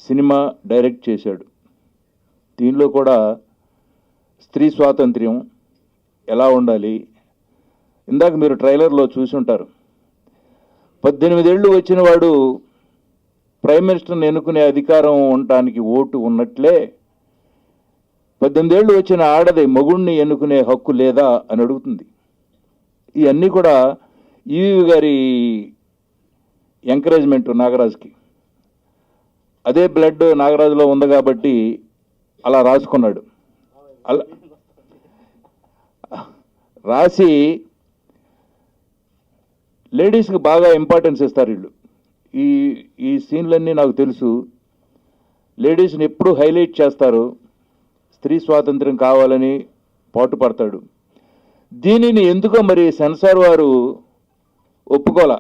Cinema direct చేశాడు. దీనిలో కూడా స్త్రీ స్వాతంత్ర్యం ఎలా ఉండాలి, ఇందాక మీరు ట్రైలర్లో చూసి ఉంటారు. 18 ఏళ్ళు వచ్చిన వాడు ప్రైమ్ మినిస్టర్ని ఎన్నుకునే అధికారం ఉండటానికి ఓటు ఉన్నట్లే 18 ఏళ్ళు వచ్చిన ఆడది మగుణ్ణి ఎన్నుకునే హక్కు లేదా అని అడుగుతుంది. ఇవన్నీ కూడా ఈవి గారి ఎంకరేజ్మెంట్ నాగరాజ్కి. అదే బ్లడ్ నాగరాజులో ఉంది కాబట్టి అలా రాసుకున్నాడు. అలా రాసి లేడీస్కి బాగా ఇంపార్టెన్స్ ఇస్తారు వీళ్ళు. ఈ సీన్లన్నీ నాకు తెలుసు. లేడీస్ని ఎప్పుడు హైలైట్ చేస్తారు. స్త్రీ స్వాతంత్ర్యం కావాలని పాటుపడతాడు. దీనిని ఎందుకో మరి సెన్సార్ వారు ఒప్పుకోలా.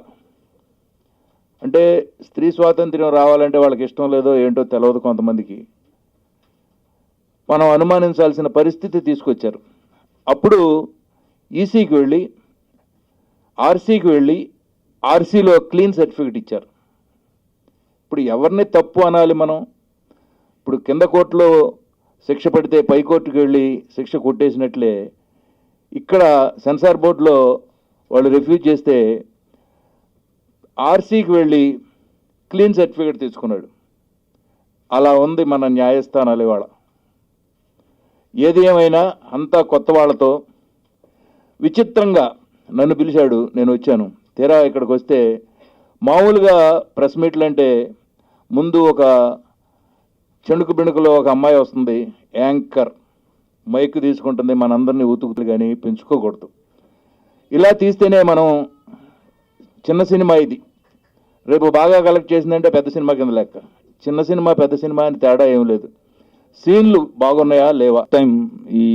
అంటే స్త్రీ స్వాతంత్ర్యం రావాలంటే వాళ్ళకి ఇష్టం లేదో ఏంటో తెలియదు కొంతమందికి. మనం అనుమానించాల్సిన పరిస్థితి తీసుకొచ్చారు. అప్పుడు ఈసీకి వెళ్ళి ఆర్సీకి వెళ్ళి ఆర్సీలో క్లీన్ సర్టిఫికెట్ ఇచ్చారు. ఇప్పుడు ఎవరిని తప్పు అనాలి మనం? ఇప్పుడు కింద కోర్టులో శిక్ష పడితే పై కోర్టుకు వెళ్ళి శిక్ష కొట్టేసినట్లే ఇక్కడ సెన్సార్ బోర్డులో వాళ్ళు రిఫ్యూజ్ చేస్తే ఆర్సీకి వెళ్ళి క్లీన్ సర్టిఫికేట్ తెచ్చుకున్నాడు. అలా ఉంది మన న్యాయస్థానాలు ఇవాళ. ఏది ఏమైనా అంతా కొత్త వాళ్ళతో విచిత్రంగా నన్ను పిలిచాడు, నేను వచ్చాను. తీరా ఇక్కడికి వస్తే మామూలుగా ప్రెస్ మీట్లు అంటే ముందు ఒక చెణుకు బిణుకులో ఒక అమ్మాయి వస్తుంది, యాంకర్ మైక్ తీసుకుంటుంది, మనందరినీ ఊతుకుతుంది, కానీ పెంచుకోకూడదు. ఇలా తీస్తేనే మనం చిన్న సినిమా ఇది రేపు బాగా కలెక్ట్ చేసిందంటే పెద్ద సినిమా కింద లెక్క. చిన్న సినిమా పెద్ద సినిమా అని తేడా ఏం లేదు. సీన్లు బాగున్నాయా లేవా? టైం ఈ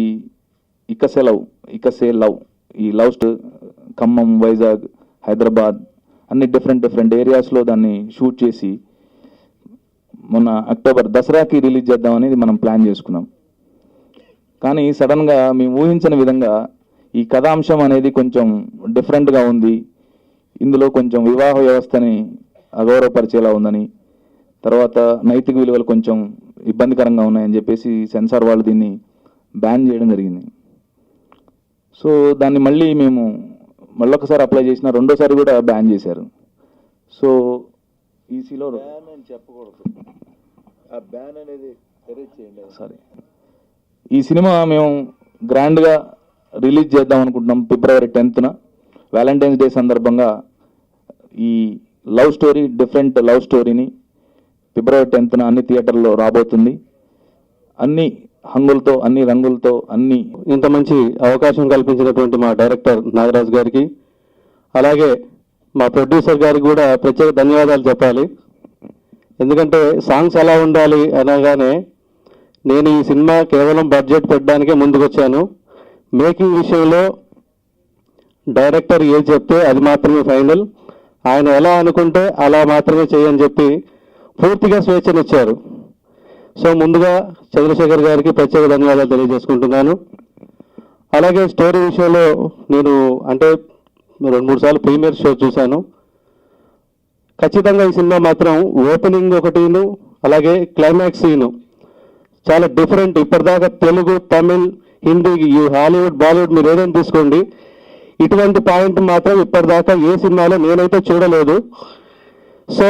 ఇకసే లవ్ ఈ లవ్ ఖమ్మం, వైజాగ్, హైదరాబాద్ అన్ని డిఫరెంట్ ఏరియాస్లో దాన్ని షూట్ చేసి మొన్న అక్టోబర్ దసరాకి రిలీజ్ చేద్దామనేది మనం ప్లాన్ చేసుకున్నాం. కానీ సడన్గా మేము ఊహించని విధంగా ఈ కథాంశం అనేది కొంచెం డిఫరెంట్గా ఉంది. ఇందులో కొంచెం వివాహ వ్యవస్థని అగౌరవపరిచేలా ఉందని, తర్వాత నైతిక విలువలు కొంచెం ఇబ్బందికరంగా ఉన్నాయని చెప్పేసి సెన్సార్ వాళ్ళు దీన్ని బ్యాన్ చేయడం జరిగింది. సో దాన్ని మళ్ళీ మేము మళ్ళొకసారి అప్లై చేసిన, రెండోసారి కూడా బ్యాన్ చేశారు. సో ఈసీలో బ్యాన్ అని చెప్పకూడదు, ఆ బ్యాన్ అనేది సరే. ఈ సినిమా మేము గ్రాండ్గా రిలీజ్ చేద్దాం అనుకుంటున్నాం ఫిబ్రవరి 10న వ్యాలంటైన్స్ డే సందర్భంగా. ఈ లవ్ స్టోరీ, డిఫరెంట్ లవ్ స్టోరీని ఫిబ్రవరి 10న అన్ని థియేటర్లో రాబోతుంది. అన్ని హంగులతో, అన్ని రంగులతో, అన్ని. ఇంత మంచి అవకాశం కల్పించినటువంటి మా డైరెక్టర్ నాగరాజ్ గారికి, అలాగే మా ప్రొడ్యూసర్ గారికి కూడా ప్రత్యేక ధన్యవాదాలు చెప్పాలి. ఎందుకంటే సాంగ్స్ ఎలా ఉండాలి అనగానే నేను ఈ సినిమా కేవలం బడ్జెట్ పెట్టడానికే ముందుకొచ్చాను. మేకింగ్ విషయంలో డైరెక్టర్ ఏది చెప్తే అది మాత్రమే ఫైనల్, ఆయన ఎలా అనుకుంటే అలా మాత్రమే చేయని చెప్పి పూర్తిగా స్వేచ్ఛనిచ్చారు. సో ముందుగా చంద్రశేఖర్ గారికి ప్రత్యేక ధన్యవాదాలు తెలియజేసుకుంటున్నాను. అలాగే స్టోరీ విషయంలో నేను అంటే 2-3 సార్లు ప్రీమియర్ షో చూశాను. ఖచ్చితంగా ఈ సినిమా మాత్రం ఓపెనింగ్ ఒకటిను, అలాగే క్లైమాక్స్ సీను చాలా డిఫరెంట్. ఇప్పటిదాకా తెలుగు, తమిళ్, హిందీ, హాలీవుడ్, బాలీవుడ్ మీరు ఏదైనా తీసుకోండి, ఇటువంటి పాయింట్ మాత్రం ఇప్పటిదాకా ఏ సినిమాలో నేనైతే చూడలేదు. సో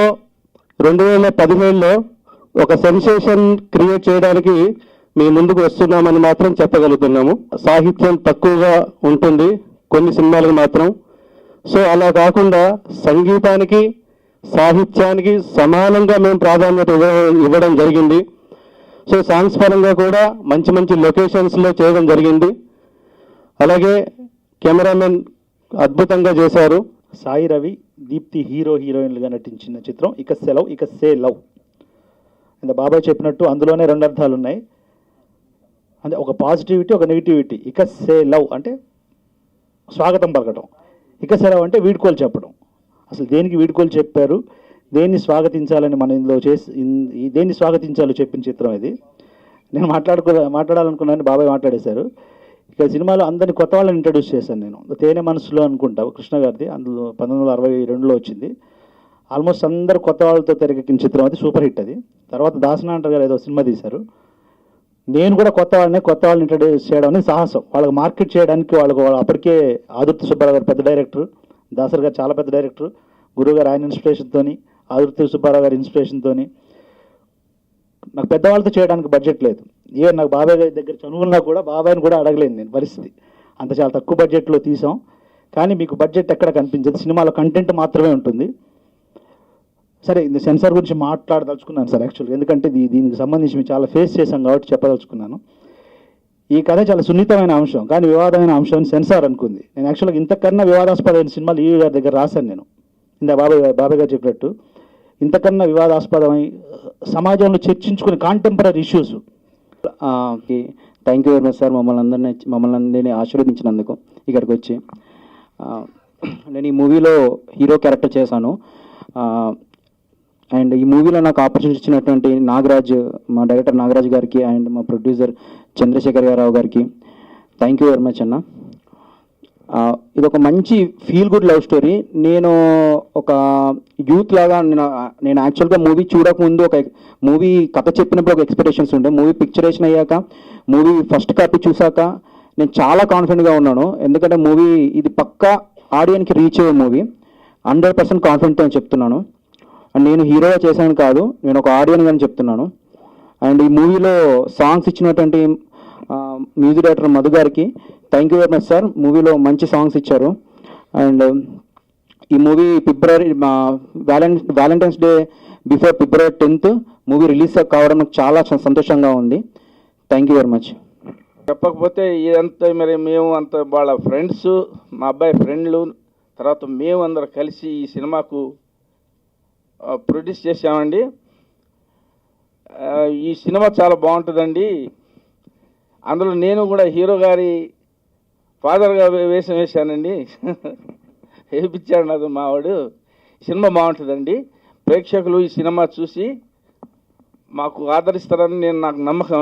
2015లో ఒక సెన్సేషన్ క్రియేట్ చేయడానికి మీ ముందుకు వస్తున్నామని మాత్రం చెప్పగలుగుతున్నాము. సాహిత్యం తక్కువగా ఉంటుంది కొన్ని సినిమాలకు మాత్రం. సో అలా కాకుండా సంగీతానికి, సాహిత్యానికి సమానంగా మేము ప్రాధాన్యత ఇవ్వడం జరిగింది. సో సాంగ్స్ పరంగా కూడా మంచి మంచి లొకేషన్స్లో చేయడం జరిగింది. అలాగే కెమెరామెన్ అద్భుతంగా చేశారు. సాయి రవి, దీప్తి హీరోయిన్లుగా నటించిన చిత్రం ఇక సే లవ్. ఇంత బాబాయ్ చెప్పినట్టు అందులోనే 2 అర్థాలు ఉన్నాయి. అంటే ఒక పాజిటివిటీ, ఒక నెగిటివిటీ. ఇక సే లవ్ అంటే స్వాగతం పలకటం, ఇక సే లవ్ అంటే వీడ్కోలు చెప్పడం. అసలు దేనికి వీడ్కోలు చెప్పారు, దేన్ని స్వాగతించాలని మనం ఇందులో దేన్ని స్వాగతించాలో చెప్పిన చిత్రం ఇది. నేను మాట్లాడాలనుకున్నాను, బాబాయ్ మాట్లాడేశారు. ఇక సినిమాలో అందరినీ కొత్త వాళ్ళని ఇంట్రడ్యూస్ చేశాను నేను. తేనె మనసులో అనుకుంటా కృష్ణ గారిది, అందులో 1962లో వచ్చింది. ఆల్మోస్ట్ అందరు కొత్త వాళ్ళతో తెరకెక్కిన చిత్రం అది, సూపర్ హిట్ అది. తర్వాత దాసనాంటర్ గారు ఏదో సినిమా తీశారు. నేను కూడా కొత్త వాళ్ళని ఇంట్రడ్యూస్ చేయడం అనేది సాహసం. వాళ్ళకి మార్కెట్ చేయడానికి వాళ్ళకు అప్పటికే ఆదుర్తి సుబ్బారావు గారు పెద్ద డైరెక్టర్, దాసర్ గారు చాలా పెద్ద డైరెక్టర్, గురువు గారు ఆయన ఇన్స్పిరేషన్తోని, ఆదుర్తి సుబ్బారావు గారి ఇన్స్పిరేషన్తోని నాకు పెద్దవాళ్ళతో చేయడానికి బడ్జెట్ లేదు. నాకు బాబాయ్ గారి దగ్గర చనువున్నా కూడా బాబాయ్ని కూడా అడగలేను నేను, పరిస్థితి అంత చాలా తక్కువ బడ్జెట్లో తీసాం. కానీ మీకు బడ్జెట్ ఎక్కడ కనిపించదు, సినిమాలో కంటెంట్ మాత్రమే ఉంటుంది. సరే, ఇది సెన్సార్ గురించి మాట్లాడదలుచుకున్నాను సార్ యాక్చువల్గా, ఎందుకంటే దీనికి సంబంధించి మేము చాలా ఫేస్ చేశాం కాబట్టి చెప్పదలుచుకున్నాను. ఈ కథ చాలా సున్నితమైన అంశం, కానీ వివాదమైన అంశం అని సెన్సార్ అనుకుంది. నేను యాక్చువల్గా ఇంతకన్నా వివాదాస్పదమైన సినిమాలు ఈవీ గారి దగ్గర రాశాను నేను. బాబాయ్ గారు చెప్పినట్టు ఇంతకన్నా వివాదాస్పదమై సమాజంలో చర్చించుకునే contemporary issues. Thank you very much sir, మమ్మల్ని అందరినీ ఆశీర్వదించినందుకు ఇక్కడికి వచ్చి. నేను ఈ మూవీలో హీరో క్యారెక్టర్ చేశాను. అండ్ ఈ మూవీలో నాకు ఆపర్చునిటీ ఇచ్చినటువంటి నాగరాజ్, మా డైరెక్టర్ నాగరాజ్ గారికి అండ్ మా ప్రొడ్యూసర్ చంద్రశేఖర్ రావు గారికి థ్యాంక్ యూ వెరీ మచ్ అన్న. ఇది ఒక మంచి ఫీల్ గుడ్ లవ్ స్టోరీ. నేను ఒక యూత్ లాగా నేను యాక్చువల్గా మూవీ చూడకముందు ఒక మూవీ కథ చెప్పినప్పుడు ఒక ఎక్స్పెక్టేషన్స్ ఉండే. మూవీ పిక్చరేషన్ అయ్యాక, మూవీ ఫస్ట్ కాపీ చూసాక నేను చాలా కాన్ఫిడెంట్గా ఉన్నాను. ఎందుకంటే మూవీ ఇది పక్కా ఆడియన్కి రీచ్ అయ్యే మూవీ, 100% కాన్ఫిడెంట్తో చెప్తున్నాను. అండ్ నేను హీరోగా చేశాను కాదు, నేను ఒక ఆడియన్గా చెప్తున్నాను. అండ్ ఈ మూవీలో సాంగ్స్ ఇచ్చినటువంటి మ్యూజిక్ డైరెక్టర్ మధు గారికి thank you very much sir. మూవీలో మంచి సాంగ్స్ ఇచ్చారు. అండ్ ఈ మూవీ ఫిబ్రవరి వ్యాలంటైన్స్ డే బిఫోర్ ఫిబ్రవరి 10th మూవీ రిలీజ్ కావడం నాకు చాలా సంతోషంగా ఉంది. Thank you very much. చెప్పకపోతే ఇదంతా మరి మేము అంత వాళ్ళ ఫ్రెండ్స్, మా అబ్బాయి ఫ్రెండ్లు, తర్వాత మేము అందరం కలిసి ఈ సినిమాకు ప్రొడ్యూస్ చేసామండి. ఈ సినిమా చాలా బాగుంటుందండి. అందులో నేను కూడా హీరో గారి ఫాదర్గా వేషం వేశానండి. వేయించాడు నాకు మావాడు. సినిమా బాగుంటుందండి. ప్రేక్షకులు ఈ సినిమా చూసి మాకు ఆదరిస్తారని నాకు నమ్మకం.